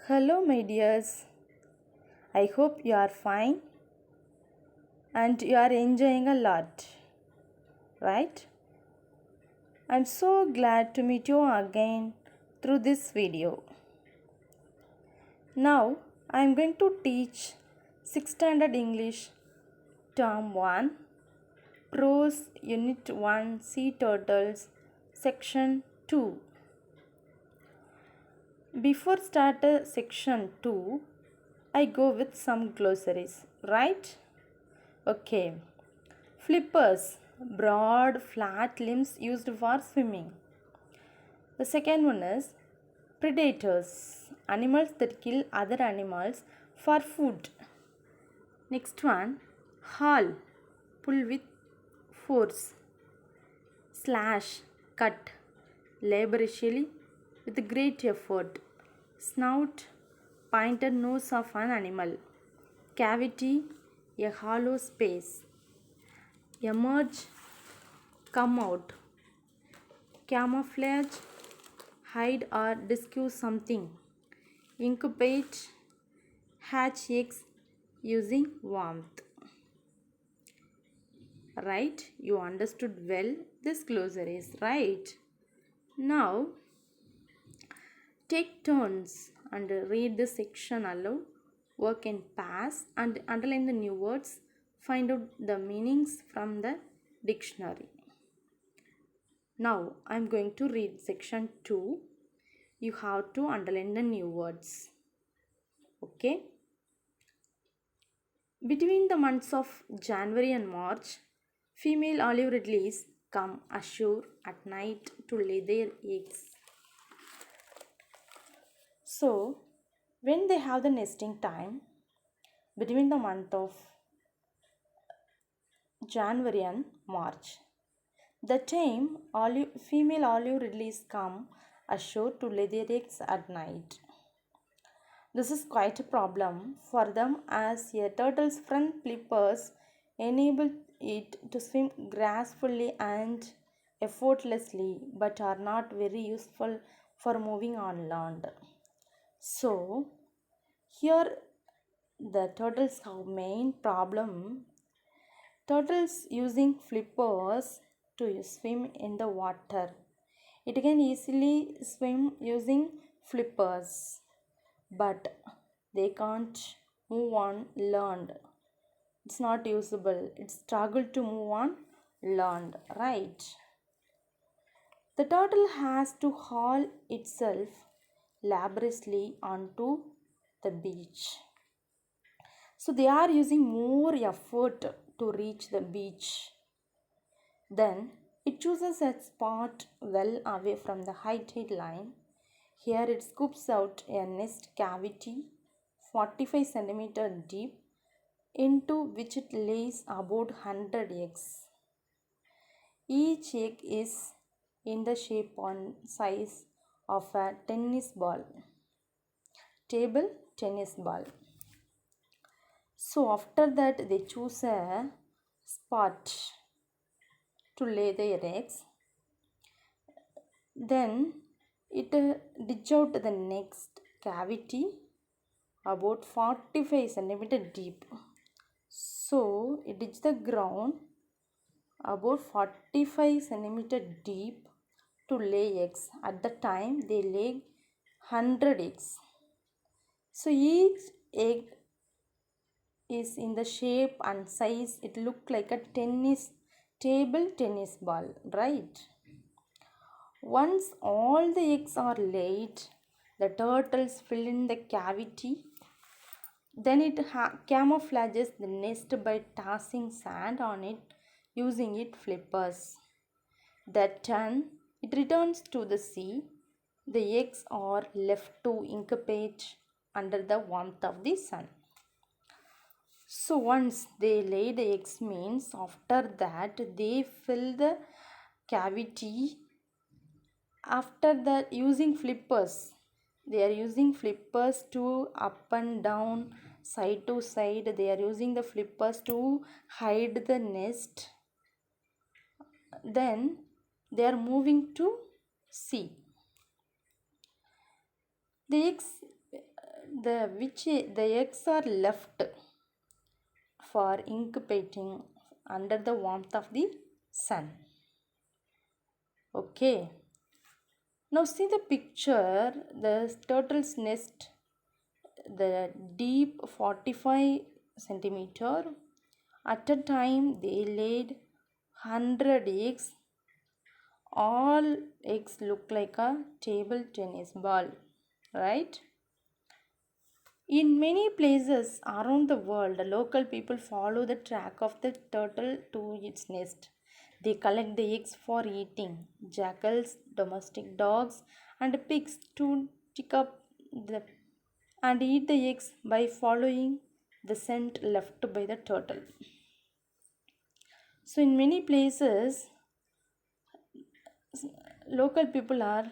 Hello, my dears. I hope you are fine and you are enjoying a lot, right? I'm so glad to meet you again through this video. Now, I'm going to teach 6th standard English term 1 prose unit 1 sea turtles section 2. Before start section 2, I go with some glossaries, right? Okay. Flippers, broad, flat limbs used for swimming. The second one is predators, animals that kill other animals for food. Next one, haul, pull with force, slash, cut, laboriously with great effort. Snout, pointed nose of an animal. Cavity, a hollow space. Emerge, come out. Camouflage, hide or disguise something. Incubate, hatch eggs using warmth. Right? You understood well this glossaries, right? Now, take turns and read the section aloud. Work in pairs and underline the new words. Find out the meanings from the dictionary. Now, I am going to read section 2. You have to underline the new words. Okay. Between the months of January and March, female olive ridleys come ashore at night to lay their eggs. So, when they have the nesting time, between the month of January and March, the time female olive ridleys come ashore to lay their eggs at night. This is quite a problem for them as a turtle's front flippers enable it to swim gracefully and effortlessly but are not very useful for moving on land. So, here the turtles have main problem. Turtles using flippers to swim in the water. It can easily swim using flippers, but they can't move on land. It's not usable. It struggle to move on land, right? The turtle has to haul itself laboriously onto the beach. So they are using more effort to reach the beach. Then it chooses a spot well away from the high tide line. Here it scoops out a nest cavity 45 cm deep into which it lays about 100 eggs. Each egg is in the shape and size of a tennis ball, table tennis ball. So after that they choose a spot to lay their eggs. Then it dig out the next cavity about 45 cm deep. So it digs the ground about 45 cm deep to lay eggs. At the time they lay 100 eggs. So each egg is in the shape and size it look like a table tennis ball, right? Once all the eggs are laid, the turtles fill in the cavity. Then it camouflages the nest by tossing sand on it using its flippers. That done, it returns to the sea. The eggs are left to incubate under the warmth of the sun. So once they lay the eggs means after that they fill the cavity. After that using flippers, they are using flippers to up and down, side to side. They are using the flippers to hide the nest. Then they are moving to sea. The eggs the eggs are left for incubating under the warmth of the sun. Okay. Now see the picture, the turtle's nest, the deep 45 centimeter. At a time they laid 100 eggs. All eggs look like a table tennis ball, right? In many places around the world, local people follow the track of the turtle to its nest. They collect the eggs for eating. Jackals, domestic dogs, and pigs to pick up the and eat the eggs by following the scent left by the turtle. So, in many places, local people are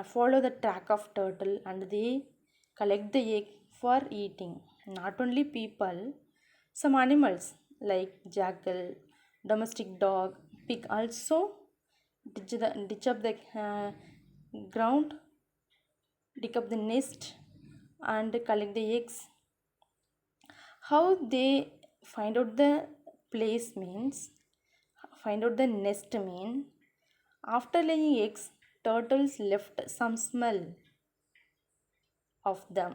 follow the track of turtle and they collect the egg for eating. Not only people, some animals like jackal, domestic dog, pig also ditch up the ground, dig up the nest and collect the eggs. How they find out the place means find out the nest mean after laying eggs, turtles left some smell of them.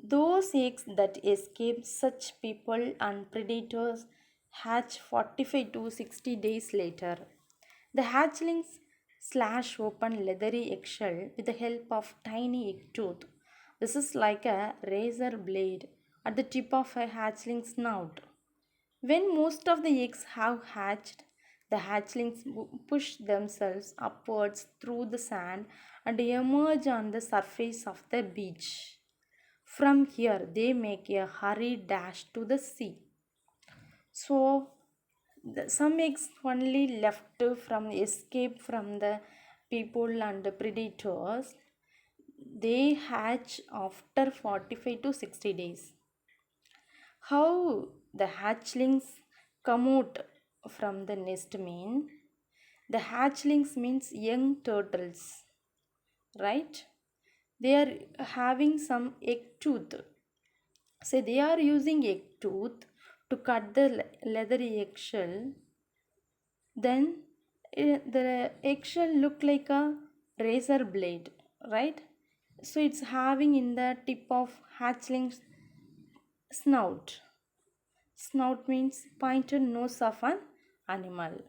Those eggs that escape such people and predators hatch 45 to 60 days later. The hatchlings slash open leathery eggshell with the help of tiny egg tooth. This is like a razor blade at the tip of a hatchling snout. When most of the eggs have hatched, the hatchlings push themselves upwards through the sand and emerge on the surface of the beach. From here, they make a hurried dash to the sea. So, some eggs only left from escape from the people and the predators. They hatch after 45 to 60 days. How the hatchlings come out from the nest mean? The hatchlings means young turtles, right? They are having some egg tooth. So they are using egg tooth to cut the leathery eggshell. Then the eggshell look like a razor blade, right? So it's having in the tip of hatchling's snout. Snout means pointed nose of an animal.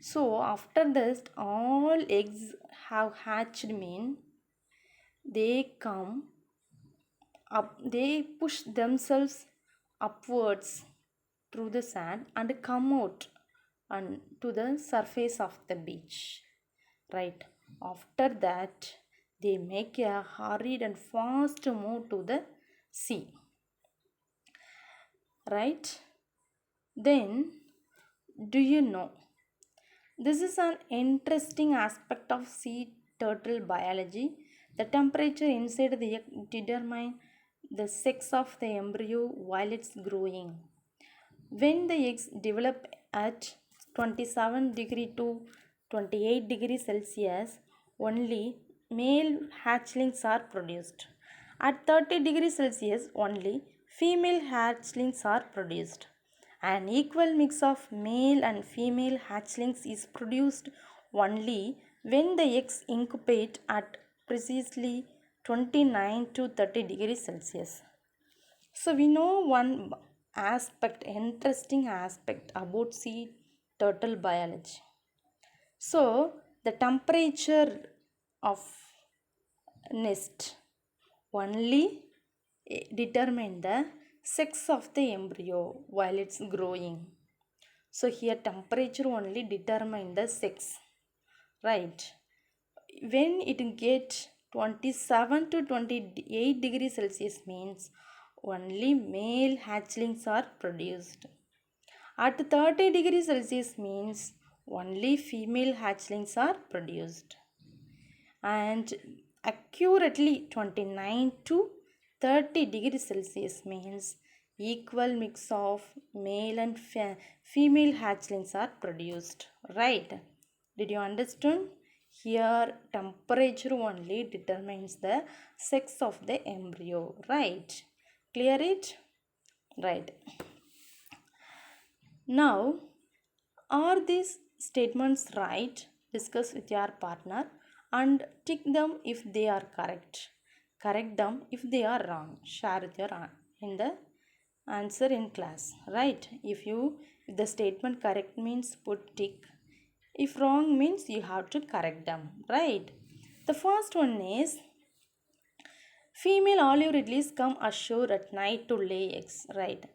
So after this, all eggs have hatched mean they come up, they push themselves upwards through the sand and come out and to the surface of the beach. Right. After that, they make a hurried and fast move to the sea. Right. Then, do you know? This is an interesting aspect of sea turtle biology. The temperature inside the egg determines the sex of the embryo while it's growing. When the eggs develop at 27 degree to 28 degrees Celsius, only male hatchlings are produced. At 30 degrees Celsius, only female hatchlings are produced. An equal mix of male and female hatchlings is produced only when the eggs incubate at precisely 29 to 30 degrees Celsius. So we know one interesting aspect about sea turtle biology. So the temperature of nest only determine the sex of the embryo while it's growing. So here temperature only determine the sex, right? When it get 27 to 28 degrees Celsius means only male hatchlings are produced. At 30 degrees Celsius means only female hatchlings are produced. And accurately 29 to 30 degrees Celsius means equal mix of male and female hatchlings are produced. Right? Did you understand? Here, temperature only determines the sex of the embryo, right? Clear it? Right. Now, are these statements right? Discuss with your partner and tick them if they are correct. Correct them if they are wrong. Share with your in the answer in class. Right? If the statement correct means put tick. If wrong means you have to correct them. Right? The first one is female olive ridleys come ashore at night to lay eggs. Right?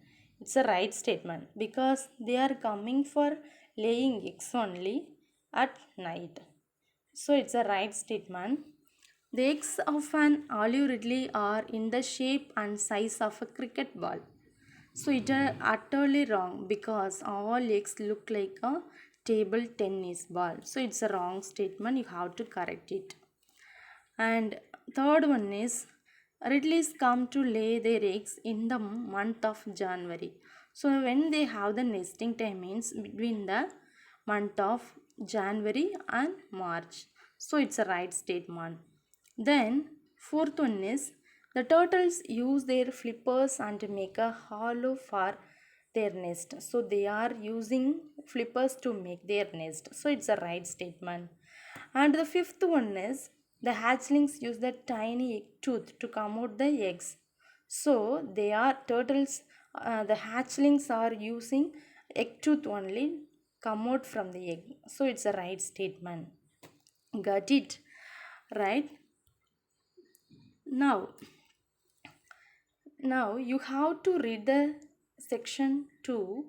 It's a right statement because they are coming for laying eggs only at night. So it's a right statement. The eggs of an olive ridley are in the shape and size of a cricket ball. So it is utterly wrong because all eggs look like a table tennis ball. So it's a wrong statement. You have to correct it. And third one is Ridleys come to lay their eggs in the month of January. So when they have the nesting time means between the month of January and March. So it's a right statement. Then fourth one is the turtles use their flippers and make a hollow for their nest. So they are using flippers to make their nest. So it's a right statement. And the fifth one is the hatchlings use the tiny egg tooth to come out the eggs. So they are turtles. The hatchlings are using egg tooth only come out from the egg. So it's a right statement. Got it? Right? Now, now you have to read the section 2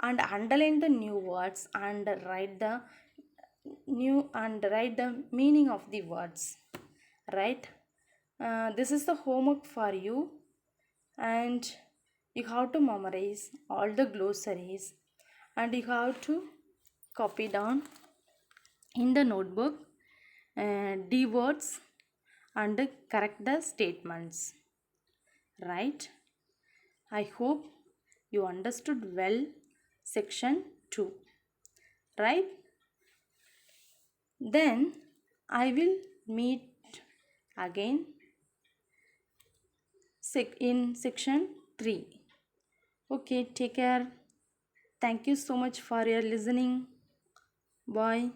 and underline the new words and write the meaning of the words. Right? This is the homework for you, and you have to memorize all the glossaries and you have to copy down in the notebook D words and correct the statements. Right? I hope you understood well section 2. Right? Then I will meet again in section 3. Okay, take care. Thank you so much for your listening. Bye.